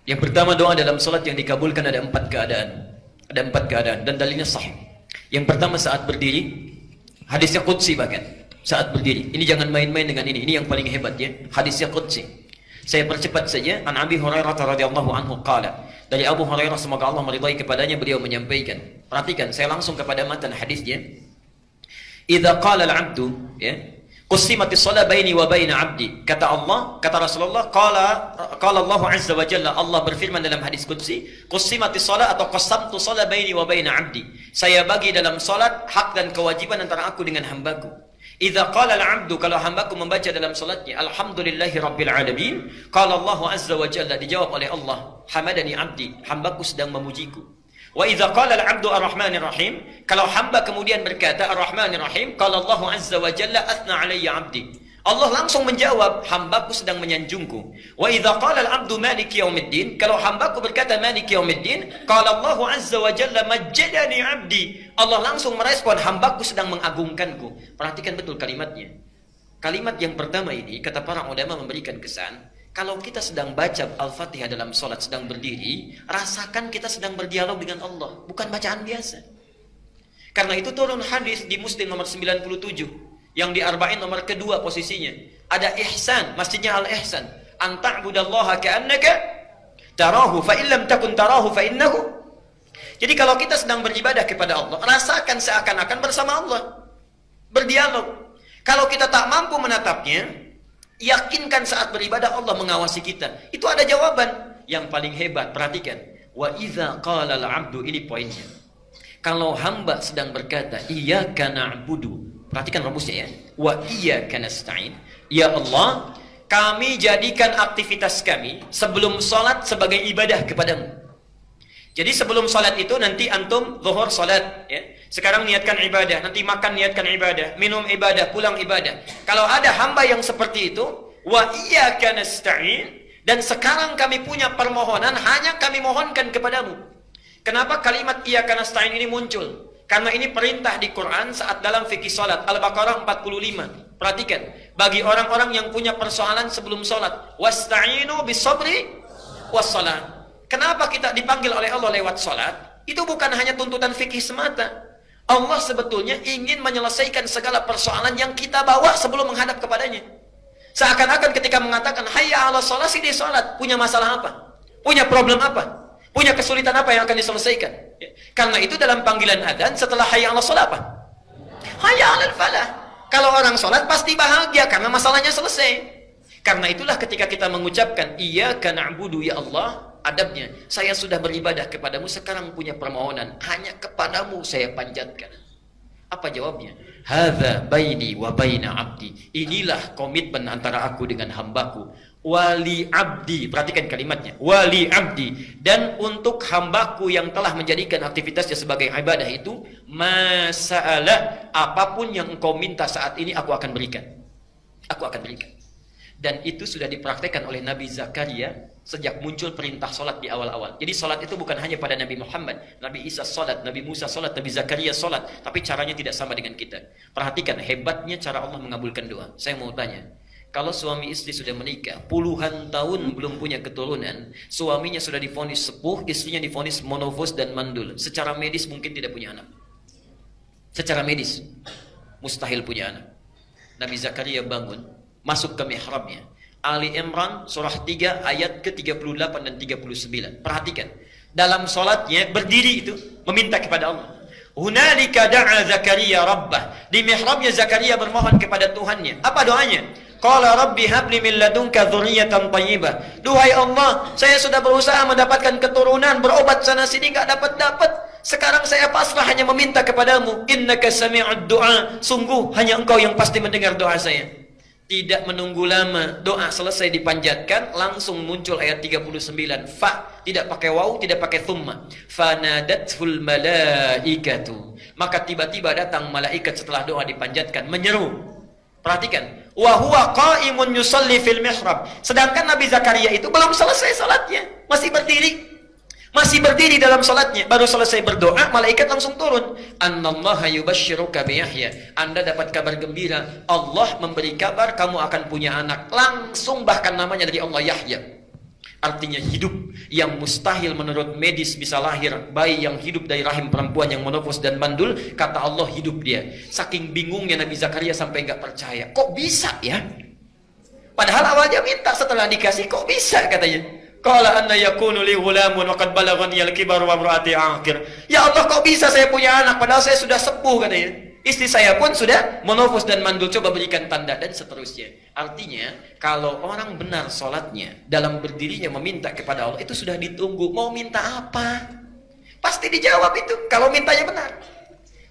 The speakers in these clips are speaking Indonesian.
Yang pertama, doa dalam salat yang dikabulkan ada 4 keadaan. Ada 4 keadaan dan dalilnya sahih. Yang pertama saat berdiri, hadisnya qudsi bahkan. Saat berdiri. Ini jangan main-main dengan ini. Ini yang paling hebat ya. Hadisnya qudsi. Saya percepat saja. An Abi Hurairah radhiyallahu anhu qala. Dari Abu Hurairah semoga Allah meridai kepadanya, beliau menyampaikan. Perhatikan, saya langsung kepada matan hadisnya. Idza qala al-'abdu ya, qussimatis shalah baini wa baina 'abdi. Kata Allah, kata Rasulullah, qala Allah azza wa jalla, Allah berfirman dalam hadis qudsi, qussimatis shalah atau qassamtu shalah baini wa baina 'abdi. Saya bagi dalam salat hak dan kewajiban antara aku dengan hambaku. Idza qala al-'abdu, kalau hambaku membaca dalam salatnya alhamdulillahi rabbil alamin, qala Allah azza wa jalla, dijawab oleh Allah, hamadani 'abdi, hambaku sedang memujiku. Wa idza qala al-'abdu ar-rahmanir rahim, kalau hamba kemudian berkata ar-rahmanir rahim, qala Allah azza wa jalla athna 'alayya 'abdi, Allah langsung menjawab, hambaku sedang menyanjungku. Wa idza qala al-'abdu maliki yaumiddin, kalau hambaku berkata maliki yaumiddin, qala Allah azza wa jalla majjadani 'abdi, Allah langsung merespon, hambaku sedang mengagungkanku. Perhatikan betul kalimatnya. Kalimat yang pertama ini, kata para ulama memberikan kesan, kalau kita sedang baca Al-Fatihah dalam salat, sedang berdiri, rasakan kita sedang berdialog dengan Allah, bukan bacaan biasa. Karena itu turun hadis di Muslim nomor 97, yang di Arba'in nomor kedua posisinya. Ada ihsan, masjidnya al-ihsan. An ta'budallaha ka'annaka tarahu, fa illam takun tarahu fa innahu. Jadi kalau kita sedang beribadah kepada Allah, rasakan seakan-akan bersama Allah, berdialog. Kalau kita tak mampu menatapnya, yakinkan saat beribadah Allah mengawasi kita. Itu ada jawaban. Yang paling hebat, perhatikan. Wa idza qala al-'abdu, ini poinnya. Kalau hamba sedang berkata, iyyaka na'budu, perhatikan rumusnya ya. Wa iyyaka nasta'in. Ya Allah, kami jadikan aktivitas kami sebelum salat sebagai ibadah kepadamu. Jadi sebelum salat itu nanti antum zuhur salat ya. Sekarang niatkan ibadah, nanti makan niatkan ibadah, minum ibadah, pulang ibadah. Kalau ada hamba yang seperti itu, wa iyyaka nasta'in, dan sekarang kami punya permohonan, hanya kami mohonkan kepadamu. Kenapa kalimat iyyaka nasta'in ini muncul? Karena ini perintah di Quran saat dalam fikih salat, Al-Baqarah 45. Perhatikan, bagi orang-orang yang punya persoalan sebelum salat, wasta'inu bis-sabri was-salat. Kenapa kita dipanggil oleh Allah lewat salat? Itu bukan hanya tuntutan fikih semata. Allah sebetulnya ingin menyelesaikan segala persoalan yang kita bawa sebelum menghadap kepadanya. Seakan-akan ketika mengatakan hayya 'alas shalah, di salat, punya masalah apa? Punya problem apa? Punya kesulitan apa yang akan diselesaikan? Ya. Karena itu dalam panggilan adzan setelah hayya 'alas shalah apa? Hayya 'alal falah. Kalau orang salat pasti bahagia karena masalahnya selesai. Karena itulah ketika kita mengucapkan iyyaka na'budu ya Allah, adabnya, saya sudah beribadah kepadamu, sekarang punya permohonan, hanya kepadamu saya panjatkan. Apa jawabnya? Hadza baini wa baina 'abdi. Inilah komitmen antara aku dengan hambaku. Wali abdi, perhatikan kalimatnya, wali abdi, dan untuk hambaku yang telah menjadikan aktivitasnya sebagai ibadah itu, masalah apapun yang engkau minta saat ini aku akan berikan. Aku akan berikan. Dan itu sudah dipraktekkan oleh Nabi Zakaria sejak muncul perintah solat di awal-awal. Jadi solat itu bukan hanya pada Nabi Muhammad, Nabi Isa solat, Nabi Musa solat, Nabi Zakaria solat, tapi caranya tidak sama dengan kita. Perhatikan hebatnya cara Allah mengabulkan doa. Saya mau tanya, kalau suami istri sudah menikah, puluhan tahun belum punya keturunan, suaminya sudah divonis sepuh, istrinya divonis monofos dan mandul, secara medis mungkin tidak punya anak. Secara medis mustahil punya anak. Nabi Zakaria bangun, masuk ke mihrabnya. Ali Imran surah 3 ayat ke-38 dan 39. Perhatikan, dalam salatnya berdiri itu meminta kepada Allah. Hunalika da'a Zakaria rabbah. Di mihrabnya Zakaria bermohon kepada Tuhannya. Apa doanya? Qala rabbi habli min ladunka dzurriyyatan thayyibah. Duhai Allah, saya sudah berusaha mendapatkan keturunan, berobat sana sini enggak dapat-dapat. Sekarang saya pasrah hanya meminta kepadamu. Innaka sami'ud du'a. Sungguh hanya engkau yang pasti mendengar doa saya. Tidak menunggu lama, doa selesai dipanjatkan, langsung muncul ayat 39. Fa, tidak pakai waw, tidak pakai thumma. Fanadathul malaikatu. Maka tiba-tiba datang malaikat setelah doa dipanjatkan, menyeru. Perhatikan, wa huwa qa'imun yusalli fil mihrab. Sedangkan Nabi Zakaria itu belum selesai salatnya, masih berdiri. Masih berdiri dalam salatnya, baru selesai berdoa, malaikat langsung turun. Annallaha yubashshiruka bi Yahya. Anda dapat kabar gembira, Allah memberi kabar kamu akan punya anak. Langsung bahkan namanya dari Allah Yahya. Artinya hidup yang mustahil menurut medis bisa lahir. Bayi yang hidup dari rahim perempuan yang monofos dan mandul, kata Allah hidup dia. Saking bingungnya Nabi Zakaria sampai nggak percaya. Kok bisa ya? Padahal awalnya minta, setelah dikasih kok bisa katanya. Qala anna yakunu li ghulamun wa qad balaghani al-kibar wa imraati aqir. Ya Allah, kok bisa saya punya anak padahal saya sudah sepuh katanya. Istri saya pun sudah monofos dan mandul, coba berikan tanda dan seterusnya. Artinya, kalau orang benar sholatnya, dalam berdirinya meminta kepada Allah, itu sudah ditunggu. Mau minta apa? Pasti dijawab itu, kalau mintanya benar.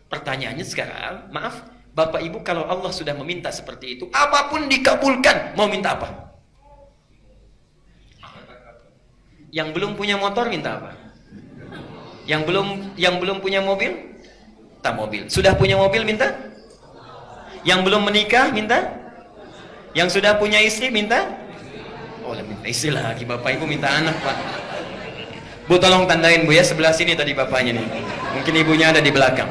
Pertanyaannya sekarang, maaf, Bapak Ibu, kalau Allah sudah meminta seperti itu, apapun dikabulkan, mau minta apa? Yang belum punya motor minta apa? Yang belum punya mobil? Minta mobil. Sudah punya mobil minta? Yang belum menikah minta? Yang sudah punya istri minta? Oh, minta istri lagi. Bapak Ibu minta anak, Pak. Bu, tolong tandain Bu ya, sebelah sini tadi bapaknya nih. Mungkin ibunya ada di belakang.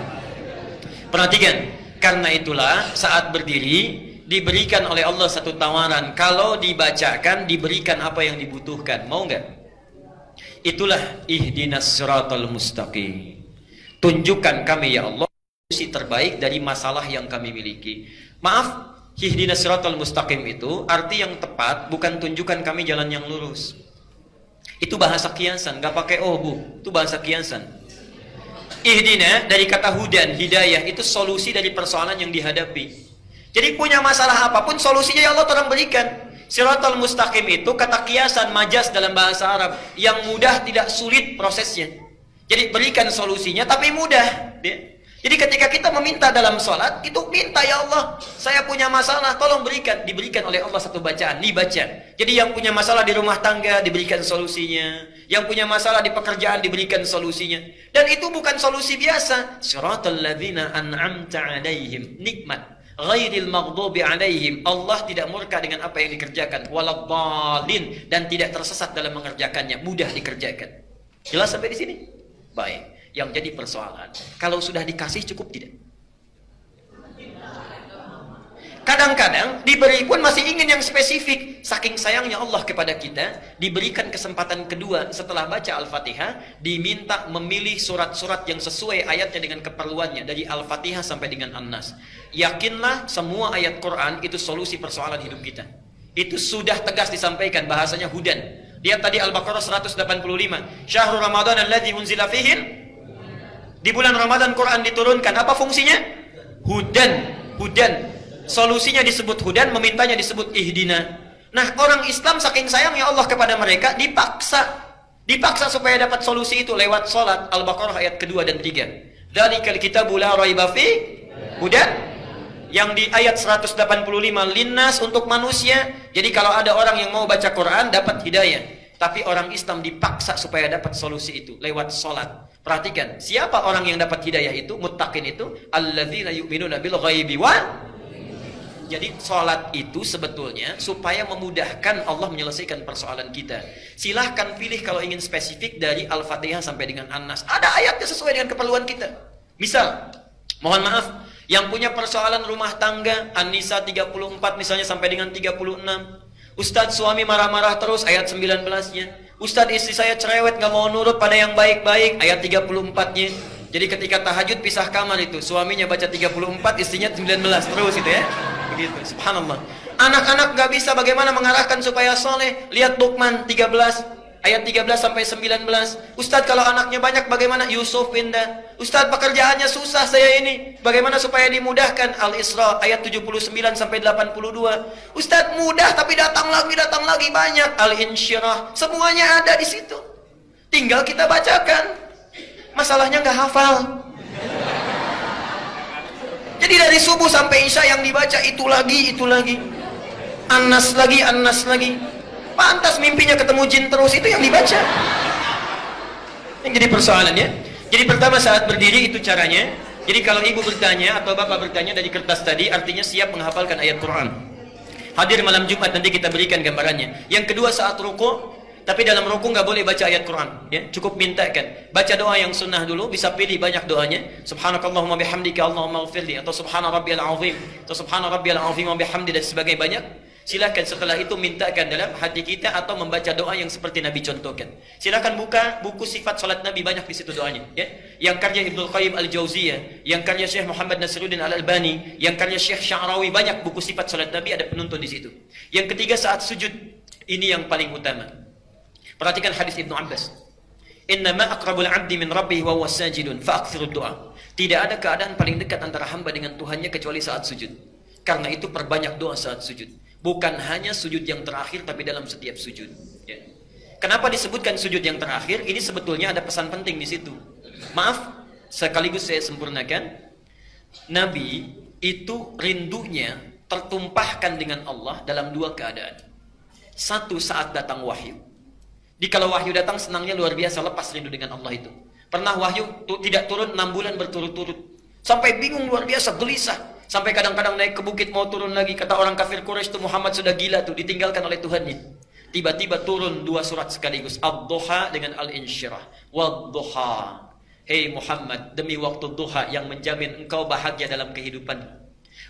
Perhatikan, karena itulah saat berdiri diberikan oleh Allah satu tawaran. Kalau dibacakan, diberikan apa yang dibutuhkan. Mau nggak? Itulah ihdinas siratal mustaqim. Tunjukkan kami ya Allah solusi terbaik dari masalah yang kami miliki. Maaf, ihdinas siratal mustaqim itu arti yang tepat bukan tunjukkan kami jalan yang lurus. Itu bahasa kiasan, nggak pakai oh Bu, itu bahasa kiasan. Ihdina dari kata hudan, hidayah, itu solusi dari persoalan yang dihadapi. Jadi punya masalah apapun solusinya ya Allah tolong berikan. Siratal mustaqim itu kata kiasan, majas dalam bahasa Arab, yang mudah tidak sulit prosesnya. Jadi berikan solusinya tapi mudah. Jadi ketika kita meminta dalam sholat, itu minta ya Allah, saya punya masalah, tolong berikan. Diberikan oleh Allah satu bacaan, dibaca. Jadi yang punya masalah di rumah tangga diberikan solusinya, yang punya masalah di pekerjaan diberikan solusinya. Dan itu bukan solusi biasa. Siratal ladzina an'amta alaihim, nikmat. Ghairil maghdubi alaihim, Allah tidak murka dengan apa yang dikerjakan, waladhdallin, dan tidak tersesat dalam mengerjakannya, mudah dikerjakan. Jelas sampai di sini? Baik. Yang jadi persoalan, kalau sudah dikasih cukup tidak? Kadang-kadang diberi pun masih ingin yang spesifik. Saking sayangnya Allah kepada kita, diberikan kesempatan kedua setelah baca Al-Fatihah, diminta memilih surat-surat yang sesuai ayatnya dengan keperluannya, dari Al-Fatihah sampai dengan An-Nas. Yakinlah semua ayat Quran itu solusi persoalan hidup kita. Itu sudah tegas disampaikan, bahasanya hudan. Dia tadi Al-Baqarah 185. Syahrul Ramadan alladzi unzila fihi, di bulan Ramadan Quran diturunkan. Apa fungsinya? Hudan. Hudan. Solusinya disebut hudan, memintanya disebut ihdina. Nah, orang Islam saking sayangnya Allah kepada mereka, dipaksa supaya dapat solusi itu lewat sholat. Al-Baqarah ayat kedua dan 3. Dzalikal kitabu la raiba fi hudan. Yang di ayat 185 linnas, untuk manusia. Jadi kalau ada orang yang mau baca Quran dapat hidayah. Tapi orang Islam dipaksa supaya dapat solusi itu lewat sholat. Perhatikan, siapa orang yang dapat hidayah itu, muttaqin itu, alladzina yu'minuna bil ghaibi wa. Jadi sholat itu sebetulnya supaya memudahkan Allah menyelesaikan persoalan kita. Silahkan pilih kalau ingin spesifik dari Al-Fatihah sampai dengan An-Nas. Ada ayatnya sesuai dengan keperluan kita. Misal, mohon maaf, yang punya persoalan rumah tangga, An-Nisa 34 misalnya sampai dengan 36. Ustadz suami marah-marah terus, ayat 19-nya. Ustadz istri saya cerewet, gak mau nurut pada yang baik-baik, ayat 34-nya. Jadi ketika tahajud pisah kamar itu, suaminya baca 34, istrinya 19, terus itu ya. Begitu, subhanallah. Anak-anak gak bisa bagaimana mengarahkan supaya soleh. Lihat Luqman 13, ayat 13 sampai 19. Ustadz kalau anaknya banyak bagaimana? Yusuf pindah. Ustadz pekerjaannya susah saya ini, bagaimana supaya dimudahkan? Al-Isra ayat 79 sampai 82. Ustadz mudah tapi datang lagi banyak. Al-Insyirah, semuanya ada di situ. Tinggal kita bacakan. Masalahnya nggak hafal. Jadi dari subuh sampai isya yang dibaca itu lagi. An-Nas lagi. Pantas mimpinya ketemu jin terus, itu yang dibaca. Yang jadi persoalannya. Jadi pertama saat berdiri itu caranya. Jadi kalau ibu bertanya atau bapak bertanya dari kertas tadi, artinya siap menghafalkan ayat Quran. Hadir malam Jumat nanti kita berikan gambarannya. Yang kedua saat ruku, tapi dalam ruku nggak boleh baca ayat Quran. Ya, cukup mintakan. Baca doa yang sunnah dulu, bisa pilih banyak doanya. Subhanakallahumma bihamdika Allahumma ighfirli, atau subhana rabbiyal azim, atau subhana rabbiyal azim wa bihamdi, dan sebagainya banyak. Silakan setelah itu mintakan dalam hati kita atau membaca doa yang seperti Nabi contohkan. Silakan buka buku sifat salat Nabi, banyak di situ doanya, ya. Yang karya Ibnu Qayyim Al-Jauziyah, yang karya Syekh Muhammad Nasiruddin Al-Albani, yang karya Syekh Sya'rawi, banyak buku sifat salat Nabi, ada penuntun di situ. Yang ketiga saat sujud, ini yang paling utama. Perhatikan hadis Ibnu Abbas. Innama aqrabul 'abdi min rabbih wa huwa sajidun fa'aktsirud du'a. Tidak ada keadaan paling dekat antara hamba dengan Tuhannya kecuali saat sujud. Karena itu perbanyak doa saat sujud. Bukan hanya sujud yang terakhir, tapi dalam setiap sujud. Ya. Kenapa disebutkan sujud yang terakhir? Ini sebetulnya ada pesan penting di situ. Maaf, sekaligus saya sempurnakan. Nabi itu rindunya tertumpahkan dengan Allah dalam dua keadaan. Satu, saat datang wahyu. Di kalau wahyu datang senangnya luar biasa, lepas rindu dengan Allah itu. Pernah wahyu tidak turun 6 bulan berturut-turut. Sampai bingung luar biasa, gelisah. Sampai kadang-kadang naik ke bukit mau turun lagi. Kata orang kafir Quraisy itu Muhammad sudah gila tuh, ditinggalkan oleh Tuhannya. Tiba-tiba turun 2 surat sekaligus. Ad-Duha dengan Al-Insyirah. Wad-Duha. Hei Muhammad, demi waktu duha yang menjamin engkau bahagia dalam kehidupan.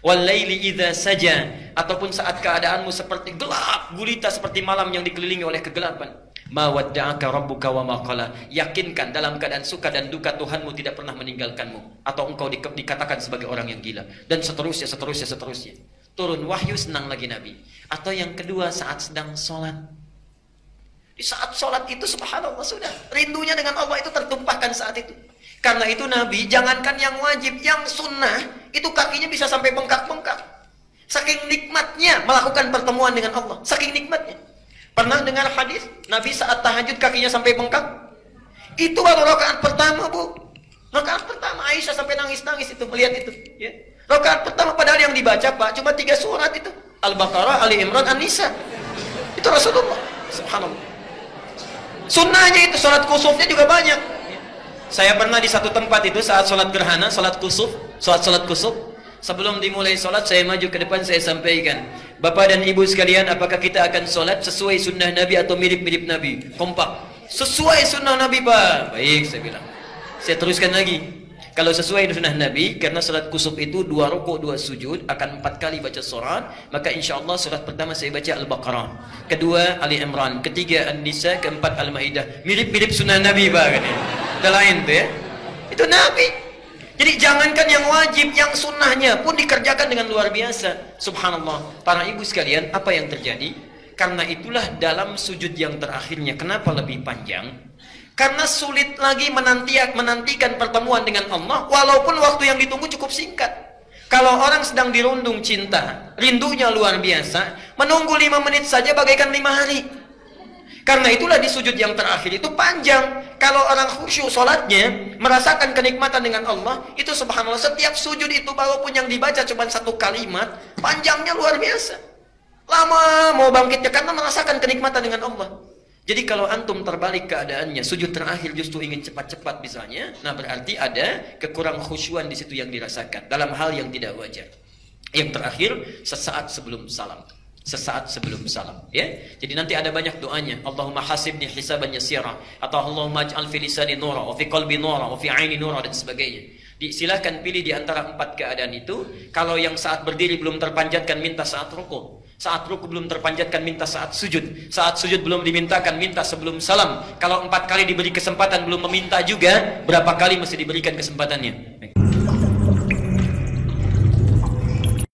Wal-laili idza saja, ataupun saat keadaanmu seperti gelap gulita seperti malam yang dikelilingi oleh kegelapan. Ma wadda'aka rabbuka wa ma qala. Yakinkan dalam keadaan suka dan duka Tuhanmu tidak pernah meninggalkanmu, atau engkau dikatakan sebagai orang yang gila, dan seterusnya. Turun wahyu, senang lagi Nabi. Atau yang kedua saat sedang sholat. Di saat sholat itu subhanallah sudah rindunya dengan Allah itu tertumpahkan saat itu. Karena itu Nabi jangankan yang wajib, yang sunnah itu kakinya bisa sampai bengkak-bengkak. Saking nikmatnya melakukan pertemuan dengan Allah, saking nikmatnya. Pernah dengar hadis Nabi saat tahajud kakinya sampai bengkak? Itu baru rakaat pertama, Bu. Rakaat pertama Aisyah sampai nangis-nangis itu melihat itu, ya. Rakaat pertama padahal yang dibaca Pak cuma 3 surat itu. Al-Baqarah, Ali Imran, An-Nisa. Itu Rasulullah. Subhanallah. Sunnahnya itu salat kusufnya juga banyak. Saya pernah di satu tempat itu saat salat gerhana, salat kusuf. Sebelum dimulai salat saya maju ke depan, saya sampaikan, Bapak dan Ibu sekalian, apakah kita akan salat sesuai sunnah Nabi atau mirip-mirip Nabi? Kompak. Sesuai sunnah Nabi, Pak. Baik, saya bilang. Saya teruskan lagi. Kalau sesuai sunnah Nabi, karena salat kusuf itu 2 rukuk 2 sujud, akan 4 kali baca surat, maka insya Allah surat pertama saya baca Al-Baqarah, kedua Ali Imran, ketiga An-Nisa, keempat Al-Maidah. Mirip-mirip sunnah Nabi, Pak. Ada lain tuh ya. Itu Nabi. Jadi jangankan yang wajib, yang sunnahnya pun dikerjakan dengan luar biasa. Subhanallah. Para ibu sekalian, apa yang terjadi? Karena itulah dalam sujud yang terakhirnya, kenapa lebih panjang? Karena sulit lagi menantikan pertemuan dengan Allah, walaupun waktu yang ditunggu cukup singkat. Kalau orang sedang dirundung cinta, rindunya luar biasa, menunggu 5 menit saja bagaikan 5 hari. Karena itulah di sujud yang terakhir itu panjang. Kalau orang khusyuk sholatnya, merasakan kenikmatan dengan Allah, itu subhanallah setiap sujud itu walaupun yang dibaca cuma 1 kalimat, panjangnya luar biasa. Lama mau bangkitnya karena merasakan kenikmatan dengan Allah. Jadi kalau antum terbalik keadaannya, sujud terakhir justru ingin cepat-cepat misalnya, nah berarti ada kekurang khusyuan di situ yang dirasakan dalam hal yang tidak wajar. Yang terakhir, sesaat sebelum salam. Sesaat sebelum salam, ya. Jadi nanti ada banyak doanya. Allahumma hasibni hisaban yasira, atau Allahumma ij'al fi lisani nura, wa fi qalbi nura, wa fi aini nura, dan sebagainya. Silahkan pilih di antara 4 keadaan itu. Kalau yang saat berdiri belum terpanjatkan, minta saat rukuk. Saat rukuk belum terpanjatkan, minta saat sujud. Saat sujud belum dimintakan, minta sebelum salam. Kalau 4 kali diberi kesempatan belum meminta juga, berapa kali mesti diberikan kesempatannya?